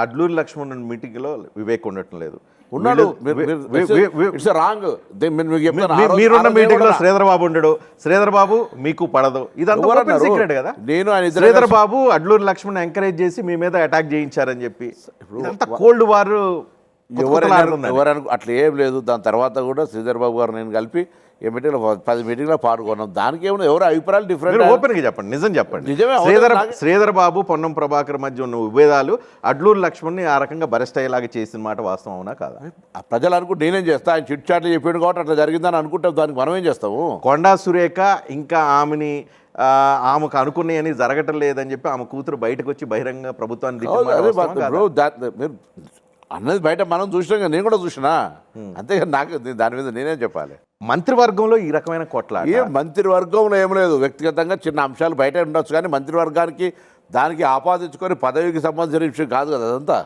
అడ్లూరి లక్ష్మణ్ మీటింగ్లో వివేక్ ఉండటం లేదు. ఉన్నాడు. It's wrong. మీరున్న మీటింగ్ లో శ్రీధర్ బాబు ఉండడు. శ్రీధర్ బాబు మీకు పడదు. ఇదంతా సీక్రెట్ కదా. నేను శ్రీధర్ బాబు అడ్లూరి లక్ష్మణ్ ఎంకరేజ్ చేసి మీ మీద అటాక్ చేయించారని చెప్పి ఇదంతా కోల్డ్ వార్. ఎవరు అట్లా ఏం లేదు. దాని తర్వాత కూడా శ్రీధర్ బాబు గారు నేను కలిపి ఏ మీటింగ్లో 10 మీటింగ్లో పాల్గొన్నాం. దానికి ఏమైనా ఎవరు అభిప్రాయాలు డిఫరెంట్. ఓపెన్ గా చెప్పండి, నిజం చెప్పండి. నిజమే. శ్రీధర్ బాబు పొన్నం ప్రభాకర్ మధ్య ఉన్న విభేదాలు అడ్లూరి లక్ష్మణ్ని ఆ రకంగా బరెస్ట్ అయ్యేలాగా చేసిన మాట వాస్తవం అవునా కాదా? ప్రజలు అనుకుంటే నేనేం చేస్తా, ఆయన చిట్ చాట్లు చెప్పాడు కాబట్టి అట్లా జరిగిందని అనుకుంటాం. దానికి మనం ఏం చేస్తాము? కొండా సురేఖ ఇంకా ఆమెకు అనుకున్నాయని జరగటం లేదని చెప్పి ఆమె కూతురు బయటకు వచ్చి బహిరంగ ప్రభుత్వాన్ని మీరు అన్నది బయట మనం చూసినాం కదా, నేను కూడా చూసినా. అంతేగాని నాకు దాని మీద నేనేం చెప్పాలి? మంత్రివర్గంలో ఈ రకమైన కొట్ల మంత్రివర్గంలో ఏం లేదు. వ్యక్తిగతంగా చిన్న అంశాలు బయట ఉండొచ్చు, కానీ మంత్రివర్గానికి దానికి ఆపాదించుకొని పదవికి సంబంధించిన విషయం కాదు కదా అదంతా.